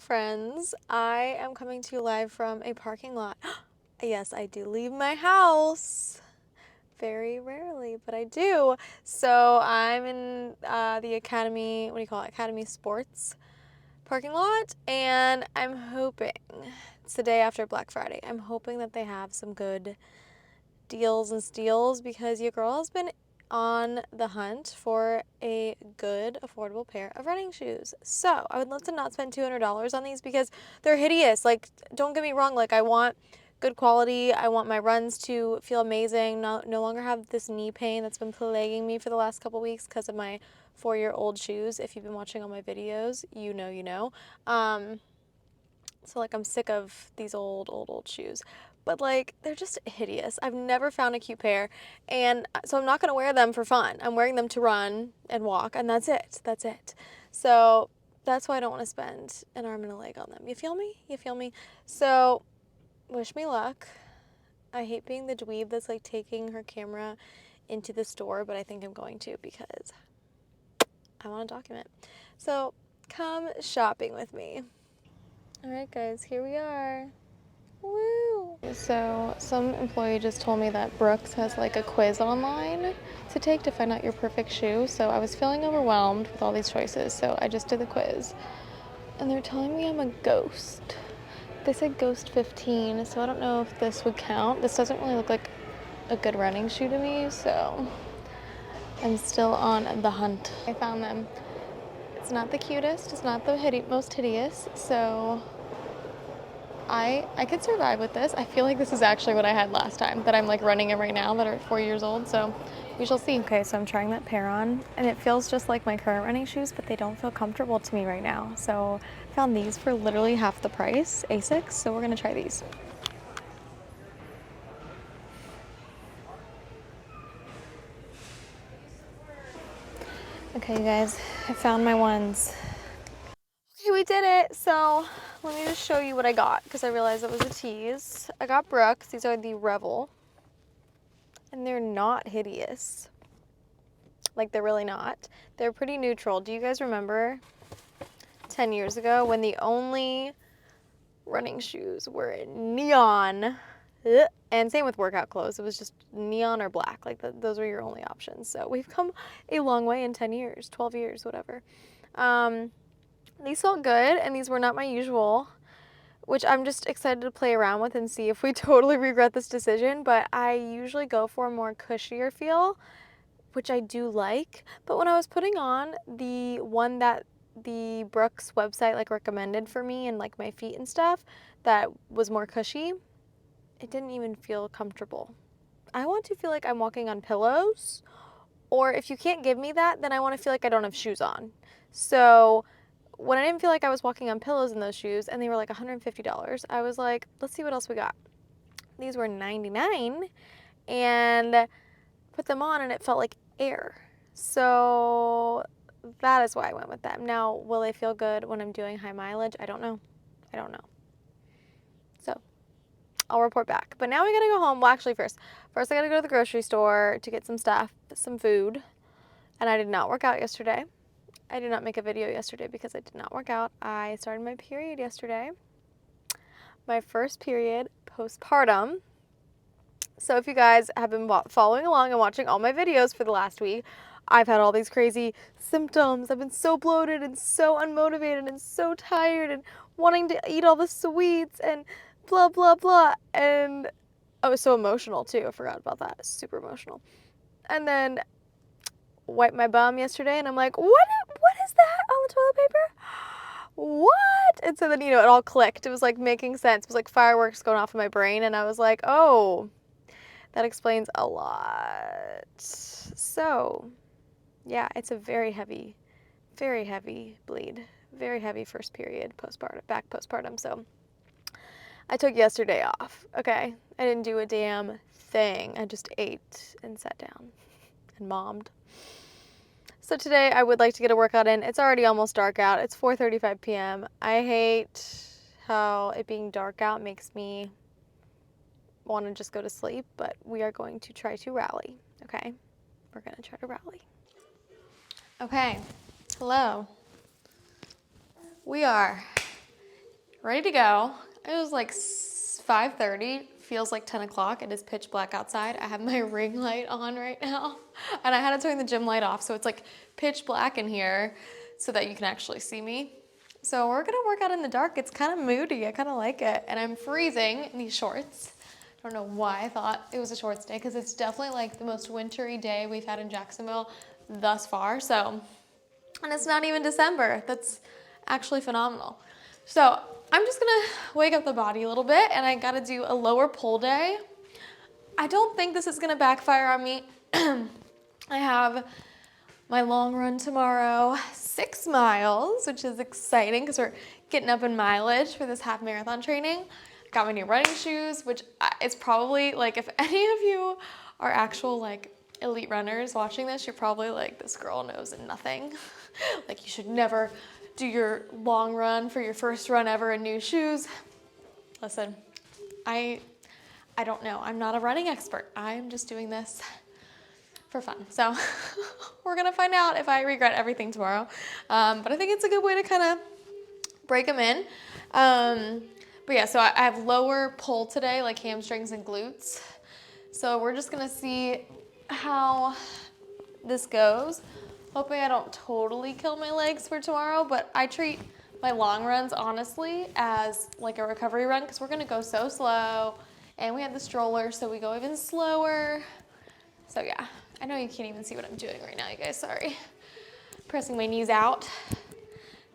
Hello friends, I am coming to you live from a parking lot. Yes, I do leave my house. Very rarely, but I do. So I'm in the Academy, what do you call it? Academy Sports parking lot, and I'm hoping, it's the day after Black Friday, I'm hoping that they have some good deals and steals because your girl has been on the hunt for a good, affordable pair of running shoes. So I would love to not spend $200 on these because they're hideous. Like, don't get me wrong. Like, I want good quality. I want my runs to feel amazing. No longer have this knee pain that's been plaguing me for the last couple weeks because of my 4-year-old shoes. If you've been watching all my videos, you know. So like I'm sick of these old shoes. But like they're just hideous. I've never found a cute pair, and so I'm not going to wear them for fun. I'm wearing them to run and walk, and that's it. That's it. So that's why I don't want to spend an arm and a leg on them. You feel me? You feel me? So wish me luck. I hate being the dweeb that's like taking her camera into the store, but I think I'm going to because I want to document. So come shopping with me. All right, guys, here we are. Woo! So some employee just told me that Brooks has like a quiz online to take to find out your perfect shoe. So I was feeling overwhelmed with all these choices, so I just did the quiz. And they're telling me I'm a ghost. They said ghost 15, so I don't know if this would count. This doesn't really look like a good running shoe to me, so I'm still on the hunt. I found them. It's not the cutest, it's not the most hideous, so I could survive with this. I feel like this is actually what I had last time that I'm like running in right now that are 4 years old, so we shall see. Okay, so I'm trying that pair on and it feels just like my current running shoes, but they don't feel comfortable to me right now. So I found these for literally half the price, Asics, so we're gonna try these. Okay, you guys, I found my ones. Okay, we did it. So let me just show you what I got because I realized it was a tease. I got Brooks. These are the Revel. And they're not hideous. Like, they're really not. They're pretty neutral. Do you guys remember 10 years ago when the only running shoes were neon? Ugh. And same with workout clothes. It was just neon or black. Like, those were your only options. So we've come a long way in 10 years, 12 years, whatever. These felt good, and these were not my usual, which I'm just excited to play around with and see if we totally regret this decision. But I usually go for a more cushier feel, which I do like. But when I was putting on the one that the Brooks website like recommended for me and like my feet and stuff that was more cushy, it didn't even feel comfortable. I want to feel like I'm walking on pillows, or if you can't give me that, then I want to feel like I don't have shoes on. So when I didn't feel like I was walking on pillows in those shoes and they were like $150, I was like, let's see what else we got. These were $99 and put them on and it felt like air. So that is why I went with them. Now, will they feel good when I'm doing high mileage? I don't know. I don't know. So I'll report back. But now we gotta go home. Well, actually, first I gotta go to the grocery store to get some stuff, some food. And I did not work out yesterday. I did not make a video yesterday because I did not work out. I started my period yesterday. My first period postpartum. So if you guys have been following along and watching all my videos for the last week, I've had all these crazy symptoms. I've been so bloated and so unmotivated and so tired and wanting to eat all the sweets and blah, blah, blah. And I was so emotional too. I forgot about that. Super emotional. And then wiped my bum yesterday and I'm like, what is that on the toilet paper? What? And so then, it all clicked. It was like making sense. It was like fireworks going off in my brain. And I was like, oh, that explains a lot. So yeah, it's a very heavy bleed. Very heavy first period back postpartum. So I took yesterday off, okay? I didn't do a damn thing. I just ate and sat down and mommed. So today I would like to get a workout in. It's already almost dark out. It's 4:35 p.m. I hate how it being dark out makes me want to just go to sleep, but we are going to try to rally, okay? We're going to try to rally. Okay, hello. We are ready to go. It was like 5:30, feels like 10 o'clock. It is pitch black outside. I have my ring light on right now, and I had to turn the gym light off, so it's like pitch black in here so that you can actually see me. So we're gonna work out in the dark. It's kind of moody. I kind of like it, and I'm freezing in these shorts. I don't know why I thought it was a shorts day, because it's definitely like the most wintry day we've had in Jacksonville thus far. So, and it's not even December. That's actually phenomenal. So I'm just gonna wake up the body a little bit, and I gotta do a lower pull day. I don't think this is gonna backfire on me. I have my long run tomorrow, 6 miles, which is exciting because we're getting up in mileage for this half marathon training. Got my new running shoes, which is probably like, if any of you are actual like elite runners watching this, you're probably like, this girl knows nothing. Like, you should never do your long run for your first run ever in new shoes. Listen, I don't know. I'm not a running expert. I'm just doing this for fun. So we're gonna find out if I regret everything tomorrow. But I think it's a good way to kind of break them in. But yeah, so I have lower pull today, like hamstrings and glutes. So we're just gonna see how this goes. Hoping I don't totally kill my legs for tomorrow, but I treat my long runs honestly as like a recovery run, because we're gonna go so slow, and we have the stroller, so we go even slower. So yeah, I know you can't even see what I'm doing right now, you guys, sorry. Pressing my knees out,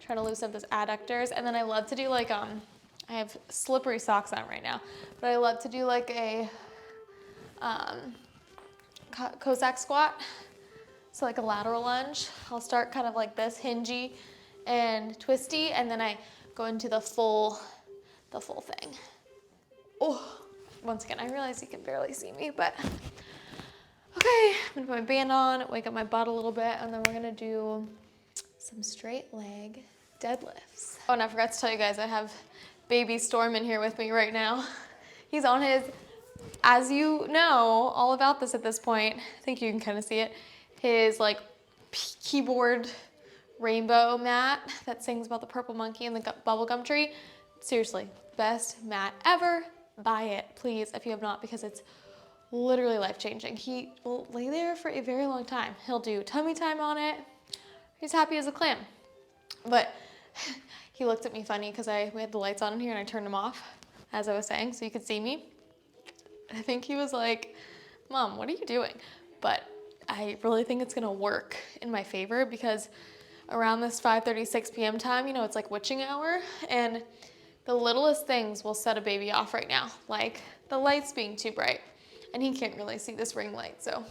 trying to loosen up those adductors. And then I love to do like, I have slippery socks on right now, but I love to do like a Cossack squat. So like a lateral lunge. I'll start kind of like this, hingy and twisty, and then I go into the full thing. Oh, once again, I realize you can barely see me, but okay, I'm gonna put my band on, wake up my butt a little bit, and then we're gonna do some straight leg deadlifts. Oh, and I forgot to tell you guys, I have baby Storm in here with me right now. He's on his, as you know all about this at this point, I think you can kind of see it, his like keyboard rainbow mat that sings about the purple monkey and the bubblegum tree. Seriously, best mat ever. Buy it, please, if you have not, because it's literally life-changing. He will lay there for a very long time. He'll do tummy time on it. He's happy as a clam. But he looked at me funny because we had the lights on in here and I turned them off, as I was saying, so you could see me. I think he was like, Mom, what are you doing? But I really think it's gonna work in my favor, because around this 5:36 p.m. time, you know, it's like witching hour, and the littlest things will set a baby off right now, like the lights being too bright, and he can't really see this ring light, so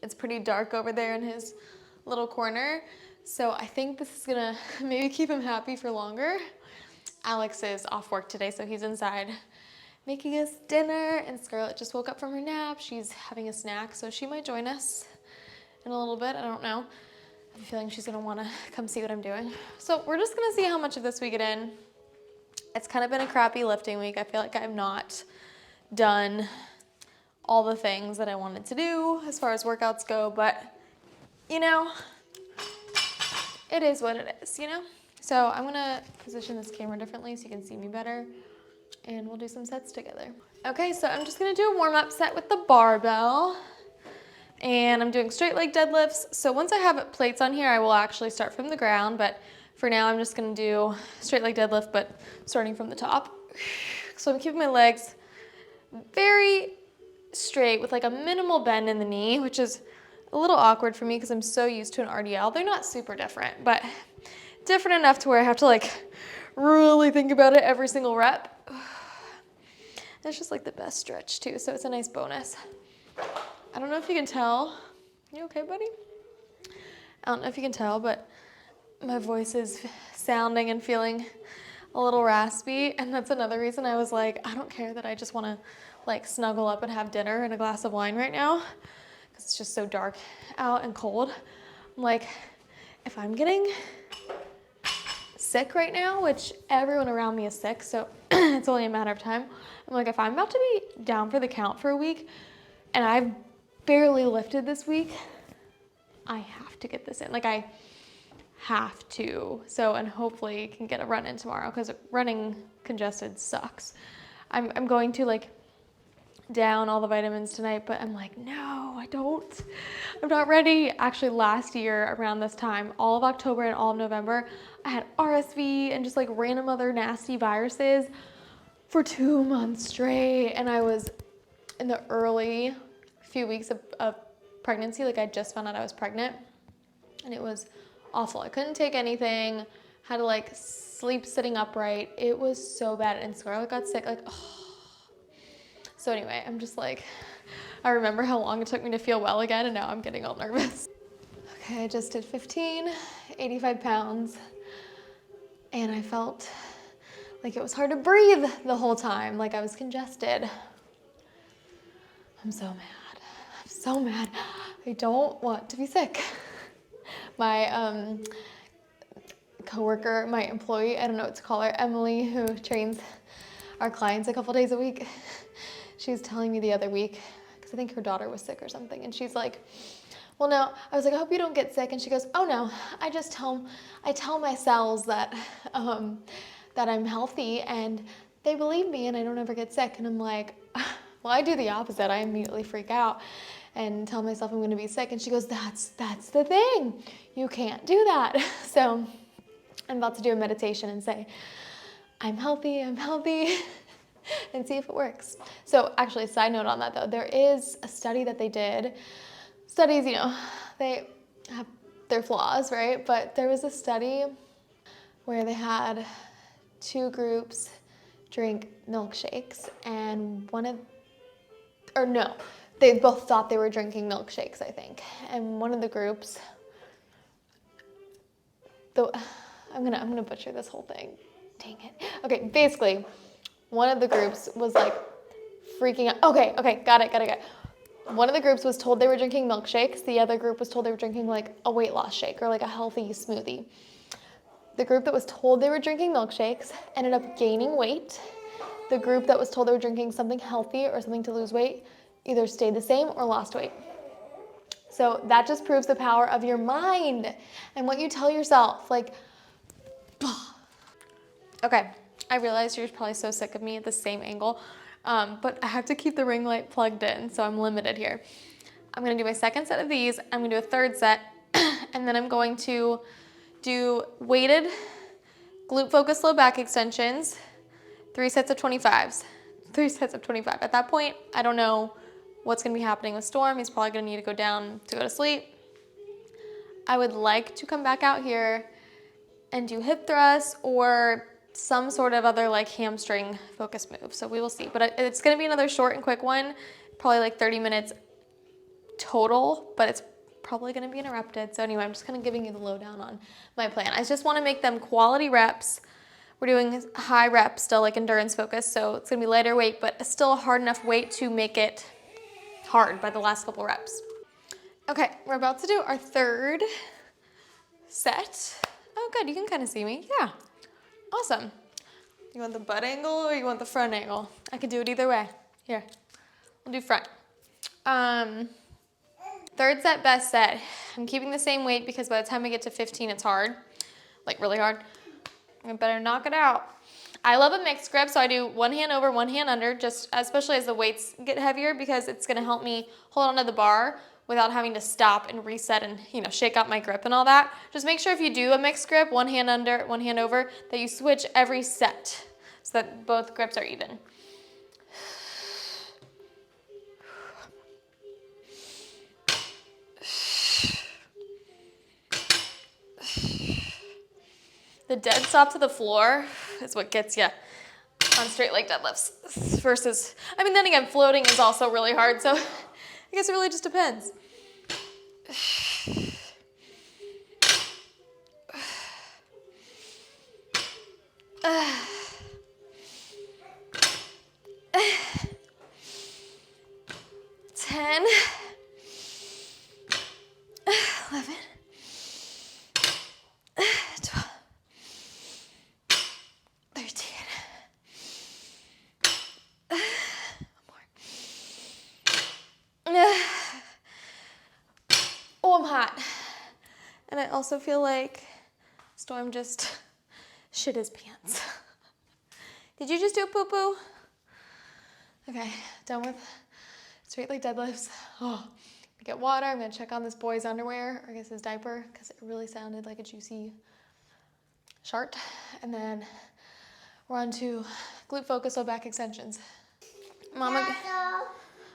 it's pretty dark over there in his little corner. So I think this is gonna maybe keep him happy for longer. Alex is off work today, so he's inside making us dinner, and Scarlett just woke up from her nap. She's having a snack, so she might join us in a little bit. I don't know. I have a feeling she's gonna wanna come see what I'm doing. So we're just gonna see how much of this we get in. It's kind of been a crappy lifting week. I feel like I've not done all the things that I wanted to do as far as workouts go, but you know, it is what it is, you know? So I'm gonna position this camera differently so you can see me better, and we'll do some sets together. Okay, so I'm just gonna do a warm-up set with the barbell, and I'm doing straight leg deadlifts. So once I have plates on here, I will actually start from the ground, but for now I'm just gonna do straight leg deadlift, but starting from the top. So I'm keeping my legs very straight with like a minimal bend in the knee, which is a little awkward for me because I'm so used to an RDL. They're not super different, but different enough to where I have to like really think about it every single rep. It's just like the best stretch too, so it's a nice bonus. I don't know if you can tell. You okay, buddy? I don't know if you can tell, but my voice is sounding and feeling a little raspy, and that's another reason I was like, I don't care that I just want to like snuggle up and have dinner and a glass of wine right now, because it's just so dark out and cold. I'm like, if I'm getting sick right now, which everyone around me is sick, so it's only a matter of time. I'm like, if I'm about to be down for the count for a week and I've barely lifted this week, I have to get this in. Like, I have to. So, and hopefully can get a run in tomorrow because running congested sucks. I'm going to like down all the vitamins tonight, but I'm like, no, I'm not ready. Actually, last year around this time, all of October and all of November, I had RSV and just like random other nasty viruses for 2 months straight. And I was in the early few weeks of pregnancy, like I just found out I was pregnant, and it was awful. I couldn't take anything, had to like sleep sitting upright. It was so bad, and Scarlett got sick, like, oh. So anyway, I'm just like, I remember how long it took me to feel well again, and now I'm getting all nervous. Okay, I just did 15, 85 pounds, and I felt like it was hard to breathe the whole time, like I was congested. I'm so mad. I'm so mad. I don't want to be sick. My coworker, my employee, I don't know what to call her, Emily, who trains our clients a couple days a week, she was telling me the other week, because I think her daughter was sick or something, and she's like, well, no, I was like, I hope you don't get sick, and she goes, oh no, I tell my cells that, that I'm healthy, and they believe me, and I don't ever get sick, and I'm like, well, I do the opposite. I immediately freak out and tell myself I'm going to be sick, and she goes, that's the thing, you can't do that. So I'm about to do a meditation and say, I'm healthy, and see if it works. So actually, side note on that though, there is a study that they did. Studies, you know, they have their flaws, right? But there was a study where they had 2 groups drink milkshakes, and they both thought they were drinking milkshakes, I think. And one of the groups, I'm gonna butcher this whole thing. Dang it. Okay, basically, one of the groups was like freaking out. Okay, got it. One of the groups was told they were drinking milkshakes. The other group was told they were drinking like a weight loss shake or like a healthy smoothie. The group that was told they were drinking milkshakes ended up gaining weight. The group that was told they were drinking something healthy or something to lose weight either stayed the same or lost weight. So that just proves the power of your mind and what you tell yourself. Like, okay, I realize you're probably so sick of me at the same angle, but I have to keep the ring light plugged in, so I'm limited here. I'm gonna do my second set of these, I'm gonna do a third set, and then I'm going to do weighted glute focused low back extensions, 3 sets of 25s. 3 sets of 25. At that point, I don't know what's gonna be happening with Storm. He's probably gonna need to go down to go to sleep. I would like to come back out here and do hip thrusts or some sort of other like hamstring focus move. So we will see, but it's gonna be another short and quick one, probably like 30 minutes total, but it's probably gonna be interrupted. So anyway, I'm just kind of giving you the lowdown on my plan. I just wanna make them quality reps. We're doing high reps still, like endurance focus, so it's gonna be lighter weight, but still a hard enough weight to make it hard by the last couple reps. Okay, we're about to do our third set. Oh good, you can kind of see me, yeah. Awesome. You want the butt angle or you want the front angle? I can do it either way. Here, we'll do front. Third set, best set. I'm keeping the same weight because by the time I get to 15, it's hard, like really hard. I better knock it out. I love a mixed grip, so I do one hand over, one hand under, just especially as the weights get heavier because it's gonna help me hold onto the bar without having to stop and reset and shake out my grip and all that. Just make sure if you do a mixed grip, one hand under, one hand over, that you switch every set so that both grips are even. The dead stop to the floor is what gets you on straight leg deadlifts versus, then again, floating is also really hard, so I guess it really just depends. 10, 11, 12, 13. One more. Oh, I'm hot. And I also feel like Storm just shit his pants. Did you just do a poo-poo? Okay, done with straight leg deadlifts. Oh, get water. I'm gonna check on this boy's underwear, or I guess his diaper, because it really sounded like a juicy shart. And then we're on to glute focus, low back extensions. Mama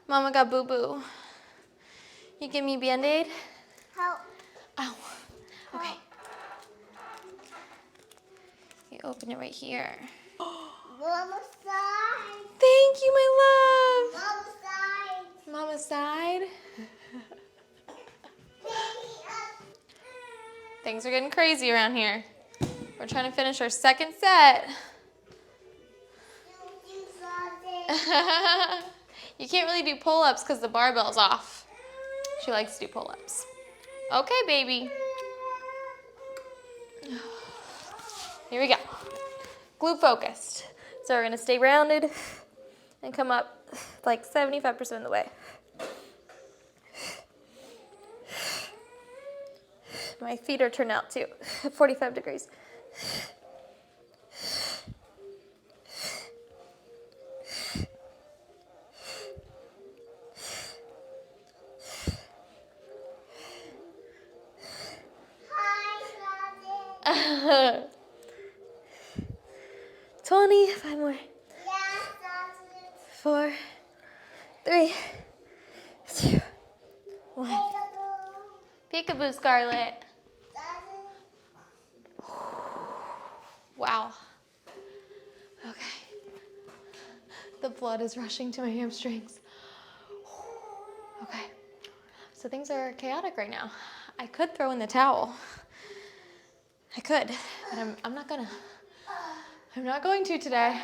got boo-boo. You give me a Band-Aid? Help. Ow. Okay. You open it right here. Mama's side. Thank you, my love. Mama's side. Mama's side. Things are getting crazy around here. We're trying to finish our second set. You can't really do pull-ups because the barbell's off. She likes to do pull-ups. Okay, baby. Here we go. Glute focused. So we're gonna stay rounded and come up like 75% of the way. My feet are turned out too, 45 degrees. Hi, 20, 5 more. Daddy. Yes, 4, 3, 2, 1. Peekaboo, Scarlett. Wow. Okay. The blood is rushing to my hamstrings. Okay. So things are chaotic right now. I could throw in the towel. I could, but I'm not gonna. I'm not going to today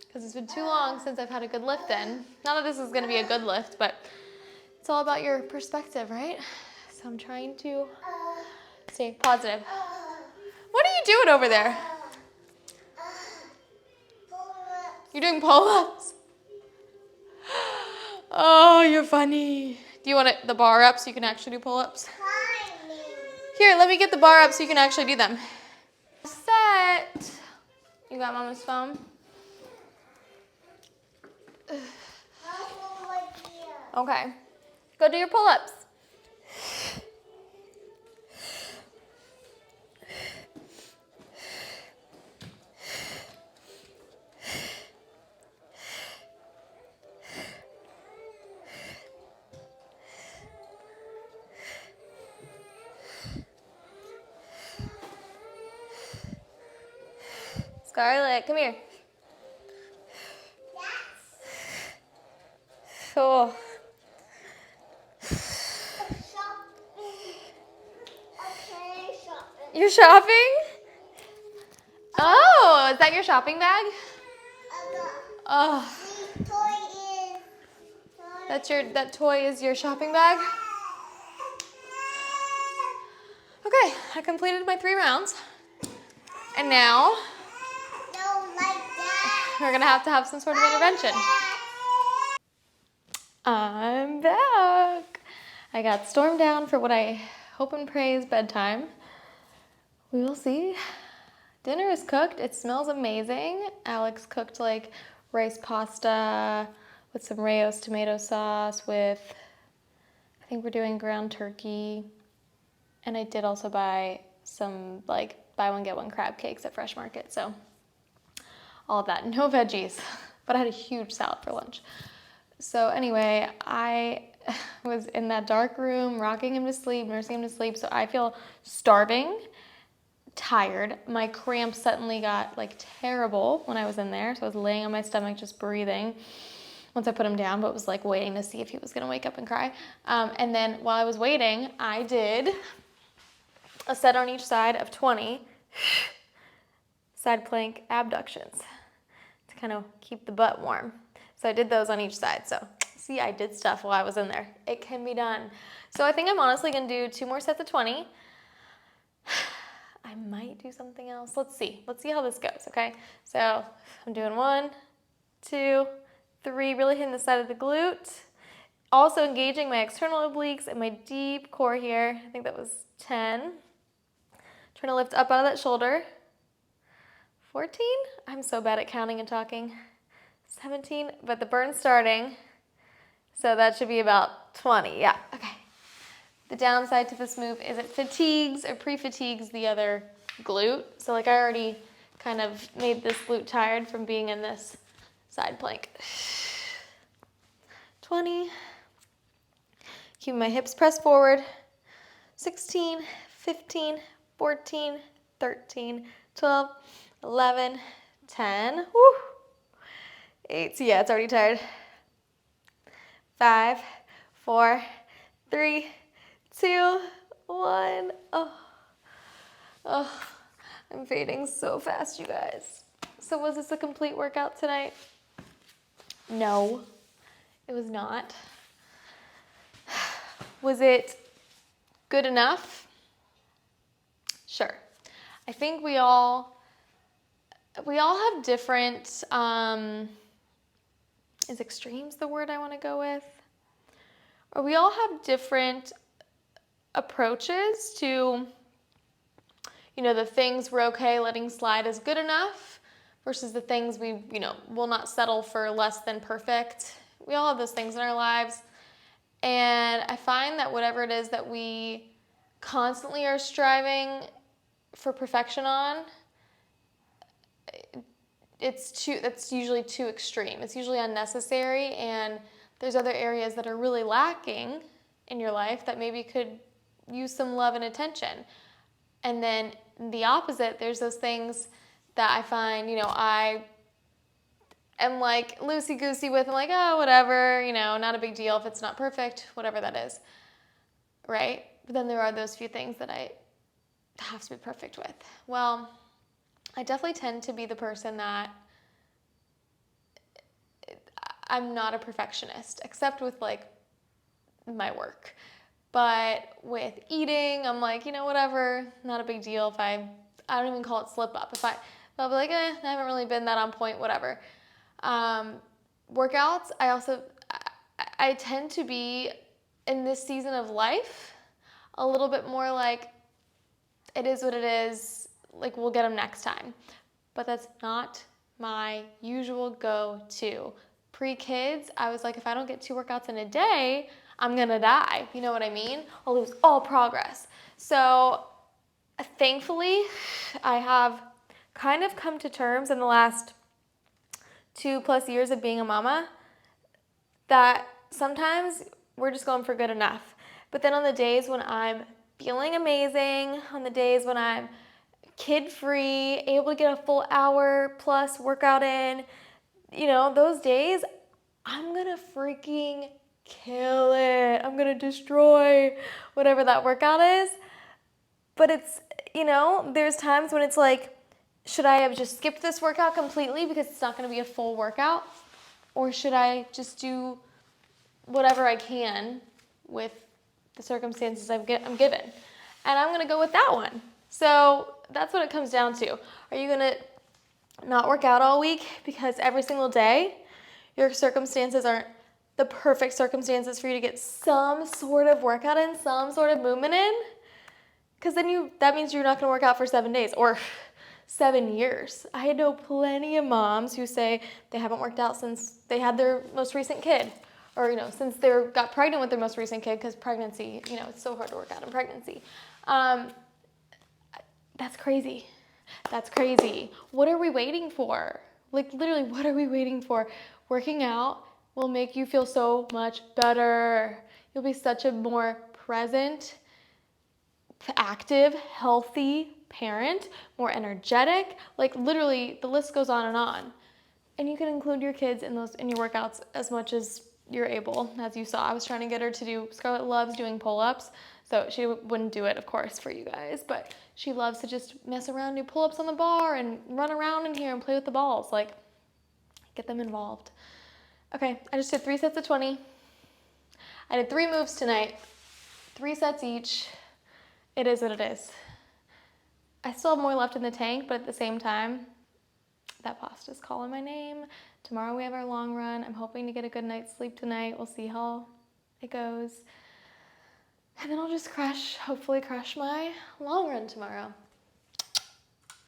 because it's been too long since I've had a good lift in. Not that this is gonna be a good lift, but it's all about your perspective, right? So I'm trying to stay positive. What are you doing over there? You're doing pull-ups? Oh, you're funny. Do you want the bar up so you can actually do pull-ups? Here, let me get the bar up so you can actually do them. Set. You got Mama's phone? Okay. Go do your pull-ups. Scarlett, come here. Oh. You're shopping? Oh, is that your shopping bag? Oh. That toy is your shopping bag? Okay, I completed my 3 rounds. And now we're gonna have to have some sort of intervention. I'm back. I got stormed down for what I hope and pray is bedtime. We will see. Dinner is cooked. It smells amazing. Alex cooked like rice pasta with some Rayo's tomato sauce with, I think we're doing ground turkey. And I did also buy some like buy one get one crab cakes at Fresh Market. So all of that, no veggies, but I had a huge salad for lunch. So anyway, I was in that dark room, rocking him to sleep, nursing him to sleep. So I feel starving, tired. My cramps suddenly got like terrible when I was in there. So I was laying on my stomach, just breathing once I put him down, but was like waiting to see if he was gonna wake up and cry. And then while I was waiting, I did a set on each side of 20 side plank abductions to kind of keep the butt warm. So I did those on each side. So see, I did stuff while I was in there. It can be done. So I think I'm honestly gonna do 2 more sets of 20. I might do something else. Let's see how this goes, okay? So I'm doing 1, 2, 3, really hitting the side of the glute. Also engaging my external obliques and my deep core here. I think that was 10. Trying to lift up out of that shoulder. 14? I'm so bad at counting and talking. 17, but the burn's starting. So that should be about 20, yeah, okay. The downside to this move is it fatigues or pre-fatigues the other glute. So like I already kind of made this glute tired from being in this side plank. 20. Keep my hips pressed forward. 16, 15, 14, 13, 12, 11, 10. Woo. 8, so yeah, it's already tired. 5, 4, 3, 2, 1. Oh, I'm fading so fast, you guys. So was this a complete workout tonight? No, it was not. Was it good enough? Sure. I think we all have different, is extremes the word I want to go with? Or we all have different approaches to, the things we're okay letting slide is good enough versus the things we, will not settle for less than perfect. We all have those things in our lives. And I find that whatever it is that we constantly are striving for perfection on, that's usually too extreme. It's usually unnecessary, and there's other areas that are really lacking in your life that maybe could use some love and attention. And then the opposite, there's those things that I find, I am like loosey-goosey with. I'm like, oh, whatever, not a big deal if it's not perfect, whatever that is, right? But then there are those few things that I have to be perfect with. Well, I definitely tend to be the person that I'm not a perfectionist, except with like my work. But with eating, I'm like, whatever, not a big deal if I don't even call it slip up. I'll be like, I haven't really been that on point, whatever. Workouts, I tend to be in this season of life a little bit more like, it is what it is, like we'll get them next time. But that's not my usual go-to. Pre-kids, I was like, if I don't get 2 workouts in a day, I'm gonna die. You know what I mean? I'll lose all progress. So thankfully, I have kind of come to terms in the last 2+ years of being a mama that sometimes we're just going for good enough. But then on the days when I'm feeling amazing, on the days when I'm kid-free, able to get a full hour plus workout in, those days, I'm gonna freaking kill it. I'm gonna destroy whatever that workout is. But it's, there's times when it's like, should I have just skipped this workout completely because it's not gonna be a full workout? Or should I just do whatever I can with the circumstances I'm given? And I'm gonna go with that one. So that's what it comes down to. Are you gonna not work out all week because every single day your circumstances aren't the perfect circumstances for you to get some sort of workout in, some sort of movement in? Because then that means you're not gonna work out for 7 days or 7 years. I know plenty of moms who say they haven't worked out since they had their most recent kid, or since they got pregnant with their most recent kid, because pregnancy, it's so hard to work out in pregnancy. That's crazy. That's crazy. What are we waiting for? Like literally, what are we waiting for? Working out will make you feel so much better. You'll be such a more present, active, healthy parent, more energetic. Like literally, the list goes on and on. And you can include your kids in your workouts as much as you're able. As you saw, I was trying to get her to do, Scarlett loves doing pull-ups, so she wouldn't do it, of course, for you guys, but she loves to just mess around, do pull-ups on the bar and run around in here and play with the balls. Like, get them involved. Okay, I just did 3 sets of 20. I did 3 moves tonight, 3 sets each. It is what it is. I still have more left in the tank, but at the same time, that pasta's calling my name. Tomorrow we have our long run. I'm hoping to get a good night's sleep tonight. We'll see how it goes. And then I'll just hopefully crush my long run tomorrow.